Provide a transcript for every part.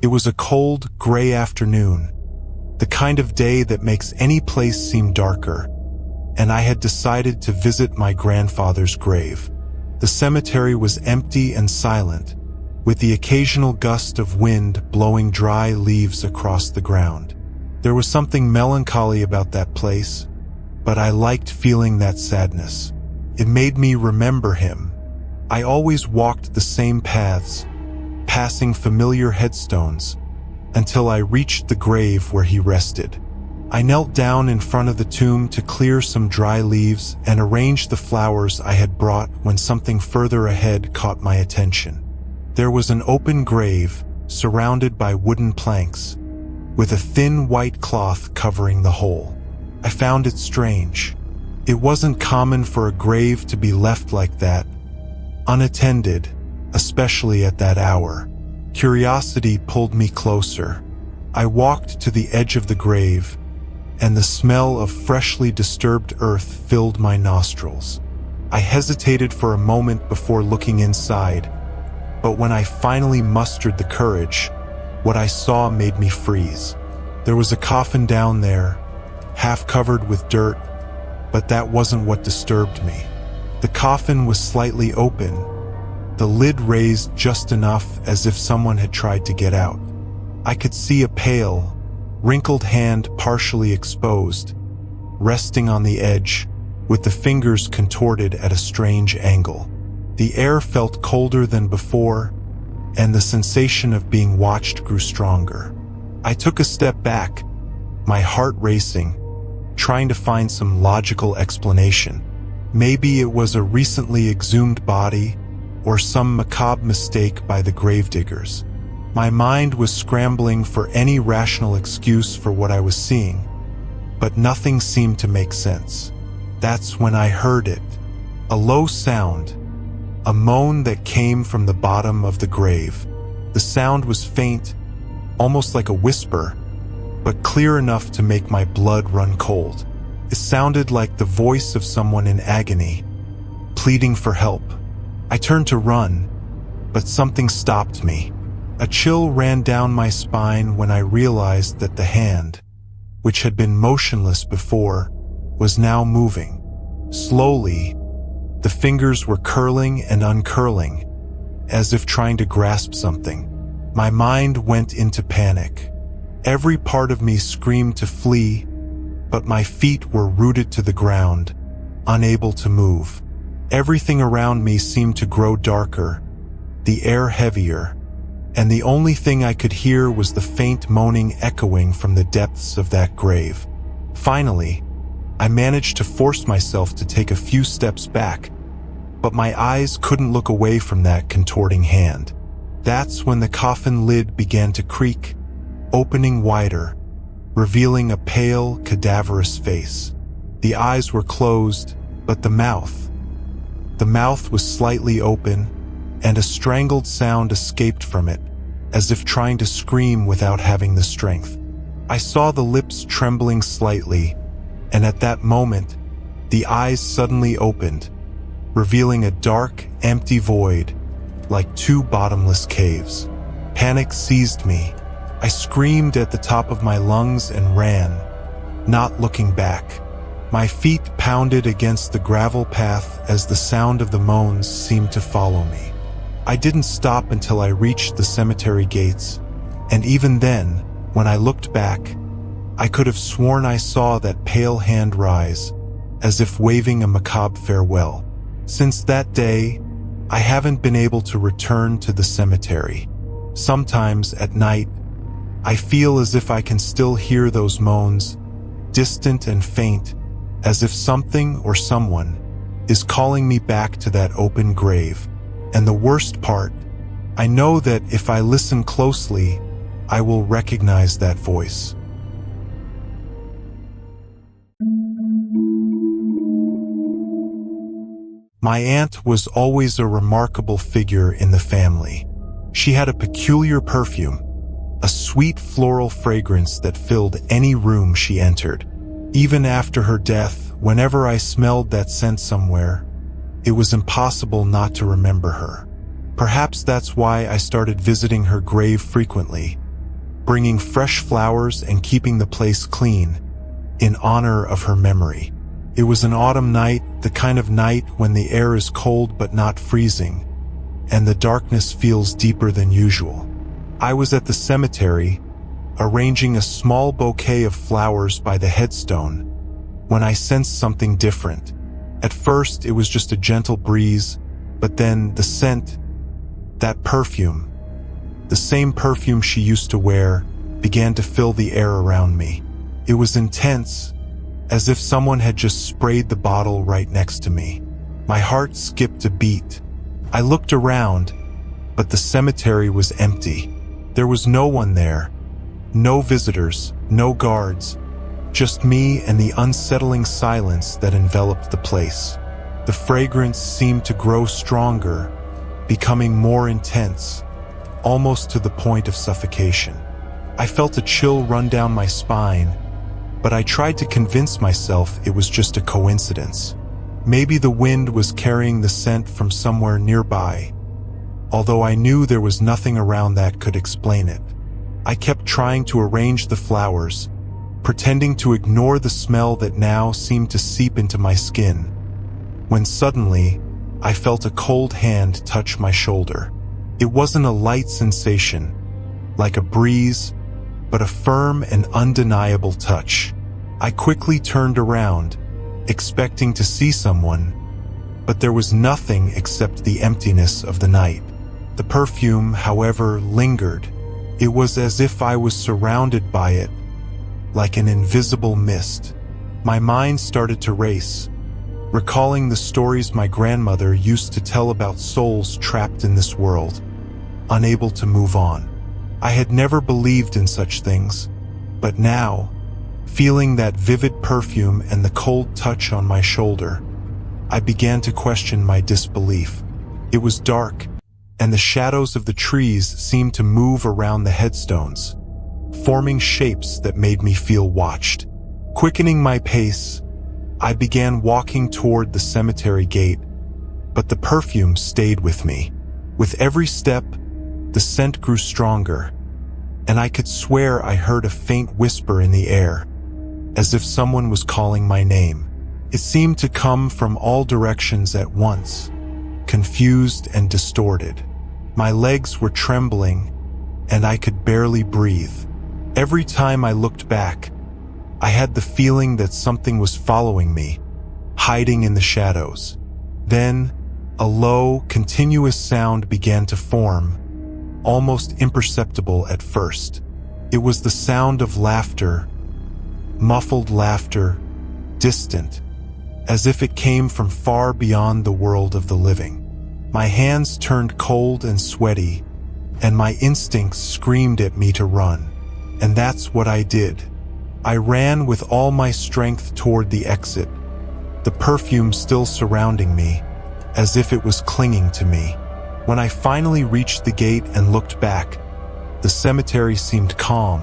It was a cold, gray afternoon, the kind of day that makes any place seem darker, and I had decided to visit my grandfather's grave. The cemetery was empty and silent, with the occasional gust of wind blowing dry leaves across the ground. There was something melancholy about that place, but I liked feeling that sadness. It made me remember him. I always walked the same paths, passing familiar headstones, until I reached the grave where he rested. I knelt down in front of the tomb to clear some dry leaves and arrange the flowers I had brought when something further ahead caught my attention. There was an open grave, surrounded by wooden planks, with a thin white cloth covering the hole. I found it strange. It wasn't common for a grave to be left like that, unattended, especially at that hour. Curiosity pulled me closer. I walked to the edge of the grave, and the smell of freshly disturbed earth filled my nostrils. I hesitated for a moment before looking inside, but when I finally mustered the courage, what I saw made me freeze. There was a coffin down there, half covered with dirt, but that wasn't what disturbed me. The coffin was slightly open, the lid raised just enough as if someone had tried to get out. I could see a pale, wrinkled hand partially exposed, resting on the edge, with the fingers contorted at a strange angle. The air felt colder than before, and the sensation of being watched grew stronger. I took a step back, my heart racing, trying to find some logical explanation. Maybe it was a recently exhumed body, or some macabre mistake by the gravediggers. My mind was scrambling for any rational excuse for what I was seeing, but nothing seemed to make sense. That's when I heard it. A low sound, a moan that came from the bottom of the grave. The sound was faint, almost like a whisper, but clear enough to make my blood run cold. It sounded like the voice of someone in agony, pleading for help. I turned to run, but something stopped me. A chill ran down my spine when I realized that the hand, which had been motionless before, was now moving. Slowly, the fingers were curling and uncurling, as if trying to grasp something. My mind went into panic. Every part of me screamed to flee, but my feet were rooted to the ground, unable to move. Everything around me seemed to grow darker, the air heavier, and the only thing I could hear was the faint moaning echoing from the depths of that grave. Finally, I managed to force myself to take a few steps back, but my eyes couldn't look away from that contorting hand. That's when the coffin lid began to creak, opening wider, revealing a pale, cadaverous face. The eyes were closed, but the mouth was slightly open, and a strangled sound escaped from it, as if trying to scream without having the strength. I saw the lips trembling slightly, and at that moment, the eyes suddenly opened, revealing a dark, empty void, like two bottomless caves. Panic seized me. I screamed at the top of my lungs and ran, not looking back. My feet pounded against the gravel path as the sound of the moans seemed to follow me. I didn't stop until I reached the cemetery gates, and even then, when I looked back, I could have sworn I saw that pale hand rise, as if waving a macabre farewell. Since that day, I haven't been able to return to the cemetery. Sometimes, at night, I feel as if I can still hear those moans, distant and faint, as if something or someone is calling me back to that open grave. And the worst part, I know that if I listen closely, I will recognize that voice. My aunt was always a remarkable figure in the family. She had a peculiar perfume, a sweet floral fragrance that filled any room she entered. Even after her death, whenever I smelled that scent somewhere, it was impossible not to remember her. Perhaps that's why I started visiting her grave frequently, bringing fresh flowers and keeping the place clean, in honor of her memory. It was an autumn night, the kind of night when the air is cold but not freezing, and the darkness feels deeper than usual. I was at the cemetery, arranging a small bouquet of flowers by the headstone, when I sensed something different. At first, it was just a gentle breeze, but then the scent, that perfume, the same perfume she used to wear, began to fill the air around me. It was intense, as if someone had just sprayed the bottle right next to me. My heart skipped a beat. I looked around, but the cemetery was empty. There was no one there. No visitors, no guards, just me and the unsettling silence that enveloped the place. The fragrance seemed to grow stronger, becoming more intense, almost to the point of suffocation. I felt a chill run down my spine, but I tried to convince myself it was just a coincidence. Maybe the wind was carrying the scent from somewhere nearby, although I knew there was nothing around that could explain it. I kept trying to arrange the flowers, pretending to ignore the smell that now seemed to seep into my skin, when suddenly, I felt a cold hand touch my shoulder. It wasn't a light sensation, like a breeze, but a firm and undeniable touch. I quickly turned around, expecting to see someone, but there was nothing except the emptiness of the night. The perfume, however, lingered. It was as if I was surrounded by it, like an invisible mist. My mind started to race, recalling the stories my grandmother used to tell about souls trapped in this world, unable to move on. I had never believed in such things, but now, feeling that vivid perfume and the cold touch on my shoulder, I began to question my disbelief. It was dark, and the shadows of the trees seemed to move around the headstones, forming shapes that made me feel watched. Quickening my pace, I began walking toward the cemetery gate, but the perfume stayed with me. With every step, the scent grew stronger, and I could swear I heard a faint whisper in the air, as if someone was calling my name. It seemed to come from all directions at once, confused and distorted. My legs were trembling, and I could barely breathe. Every time I looked back, I had the feeling that something was following me, hiding in the shadows. Then, a low, continuous sound began to form, almost imperceptible at first. It was the sound of laughter, muffled laughter, distant, as if it came from far beyond the world of the living. My hands turned cold and sweaty, and my instincts screamed at me to run. And that's what I did. I ran with all my strength toward the exit, the perfume still surrounding me, as if it was clinging to me. When I finally reached the gate and looked back, the cemetery seemed calm,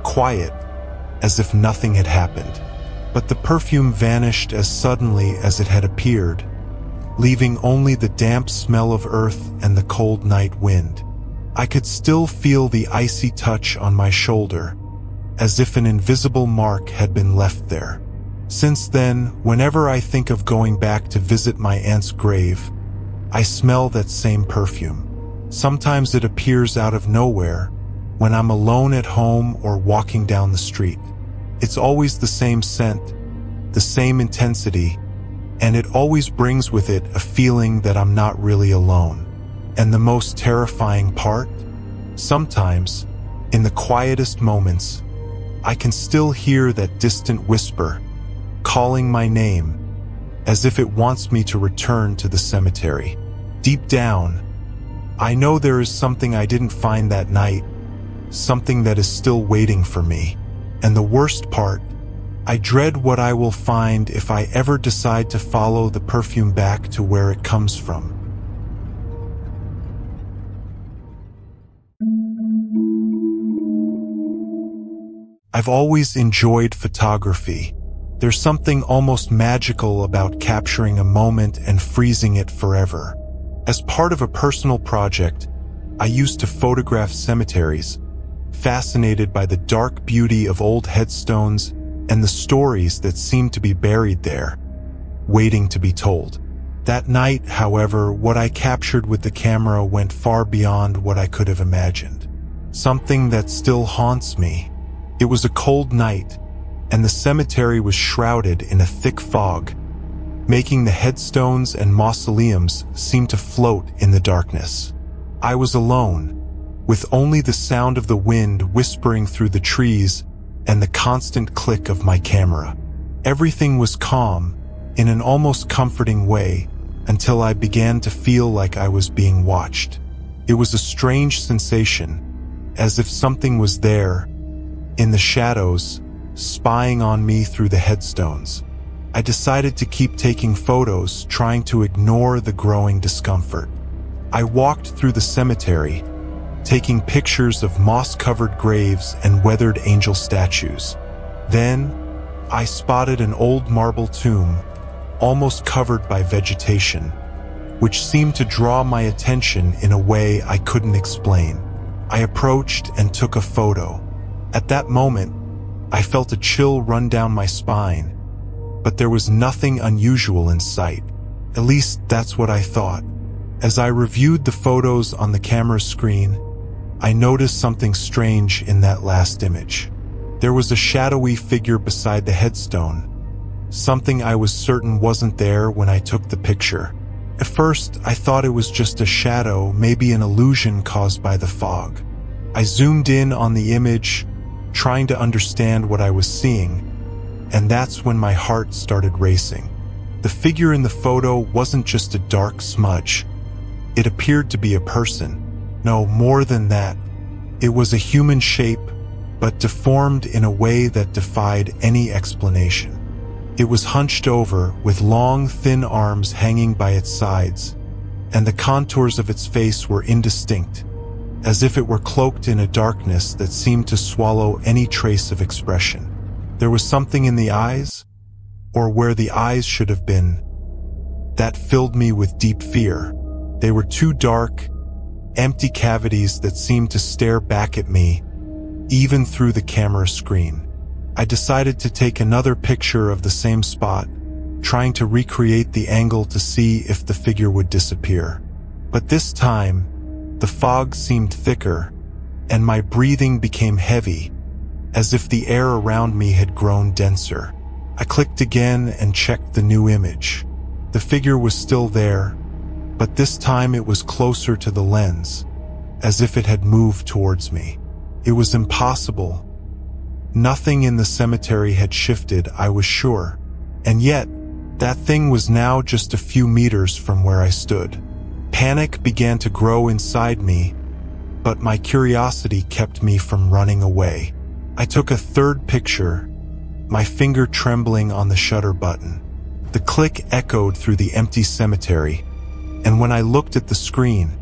quiet, as if nothing had happened. But the perfume vanished as suddenly as it had appeared, leaving only the damp smell of earth and the cold night wind. I could still feel the icy touch on my shoulder, as if an invisible mark had been left there. Since then, whenever I think of going back to visit my aunt's grave, I smell that same perfume. Sometimes it appears out of nowhere, when I'm alone at home or walking down the street. It's always the same scent, the same intensity, and it always brings with it a feeling that I'm not really alone. And the most terrifying part? Sometimes, in the quietest moments, I can still hear that distant whisper, calling my name, as if it wants me to return to the cemetery. Deep down, I know there is something I didn't find that night, something that is still waiting for me. And the worst part, I dread what I will find if I ever decide to follow the perfume back to where it comes from. I've always enjoyed photography. There's something almost magical about capturing a moment and freezing it forever. As part of a personal project, I used to photograph cemeteries, fascinated by the dark beauty of old headstones and the stories that seemed to be buried there, waiting to be told. That night, however, what I captured with the camera went far beyond what I could have imagined. Something that still haunts me. It was a cold night, and the cemetery was shrouded in a thick fog, making the headstones and mausoleums seem to float in the darkness. I was alone, with only the sound of the wind whispering through the trees and the constant click of my camera. Everything was calm, in an almost comforting way, until I began to feel like I was being watched. It was a strange sensation, as if something was there, in the shadows, spying on me through the headstones. I decided to keep taking photos, trying to ignore the growing discomfort. I walked through the cemetery, taking pictures of moss-covered graves and weathered angel statues. Then, I spotted an old marble tomb, almost covered by vegetation, which seemed to draw my attention in a way I couldn't explain. I approached and took a photo. At that moment, I felt a chill run down my spine, but there was nothing unusual in sight. At least that's what I thought. As I reviewed the photos on the camera screen, I noticed something strange in that last image. There was a shadowy figure beside the headstone, something I was certain wasn't there when I took the picture. At first, I thought it was just a shadow, maybe an illusion caused by the fog. I zoomed in on the image, trying to understand what I was seeing, and that's when my heart started racing. The figure in the photo wasn't just a dark smudge. It appeared to be a person. No, more than that. It was a human shape, but deformed in a way that defied any explanation. It was hunched over, with long, thin arms hanging by its sides, and the contours of its face were indistinct, as if it were cloaked in a darkness that seemed to swallow any trace of expression. There was something in the eyes, or where the eyes should have been, that filled me with deep fear. They were two dark, empty cavities that seemed to stare back at me, even through the camera screen. I decided to take another picture of the same spot, trying to recreate the angle to see if the figure would disappear. But this time, the fog seemed thicker, and my breathing became heavy, as if the air around me had grown denser. I clicked again and checked the new image. The figure was still there, but this time it was closer to the lens, as if it had moved towards me. It was impossible. Nothing in the cemetery had shifted, I was sure. And yet, that thing was now just a few meters from where I stood. Panic began to grow inside me, but my curiosity kept me from running away. I took a third picture, my finger trembling on the shutter button. The click echoed through the empty cemetery, and when I looked at the screen,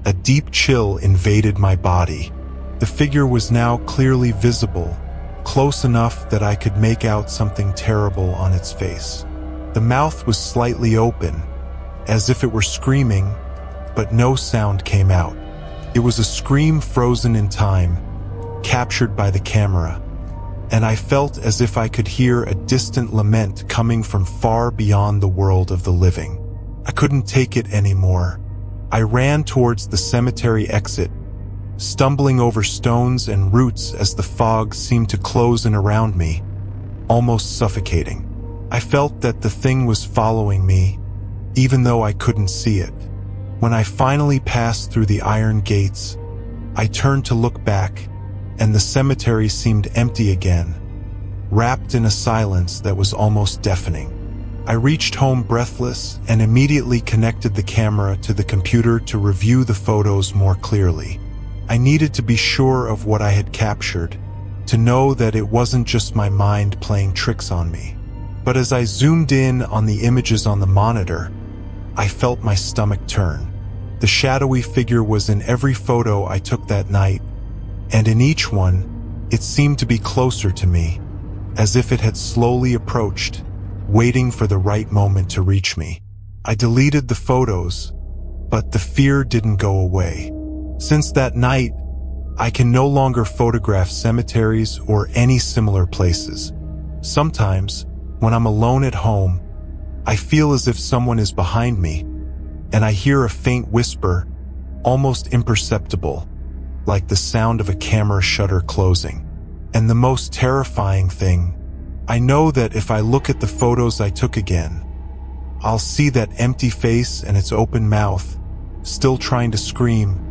a deep chill invaded my body. The figure was now clearly visible, close enough that I could make out something terrible on its face. The mouth was slightly open, as if it were screaming, but no sound came out. It was a scream frozen in time, captured by the camera, and I felt as if I could hear a distant lament coming from far beyond the world of the living. I couldn't take it anymore. I ran towards the cemetery exit, stumbling over stones and roots as the fog seemed to close in around me, almost suffocating. I felt that the thing was following me, even though I couldn't see it. When I finally passed through the iron gates, I turned to look back, and the cemetery seemed empty again, wrapped in a silence that was almost deafening. I reached home breathless and immediately connected the camera to the computer to review the photos more clearly. I needed to be sure of what I had captured, to know that it wasn't just my mind playing tricks on me. But as I zoomed in on the images on the monitor, I felt my stomach turn. The shadowy figure was in every photo I took that night, and in each one, it seemed to be closer to me, as if it had slowly approached, waiting for the right moment to reach me. I deleted the photos, but the fear didn't go away. Since that night, I can no longer photograph cemeteries or any similar places. Sometimes, when I'm alone at home, I feel as if someone is behind me, and I hear a faint whisper, almost imperceptible, like the sound of a camera shutter closing. And the most terrifying thing, I know that if I look at the photos I took again, I'll see that empty face and its open mouth, still trying to scream,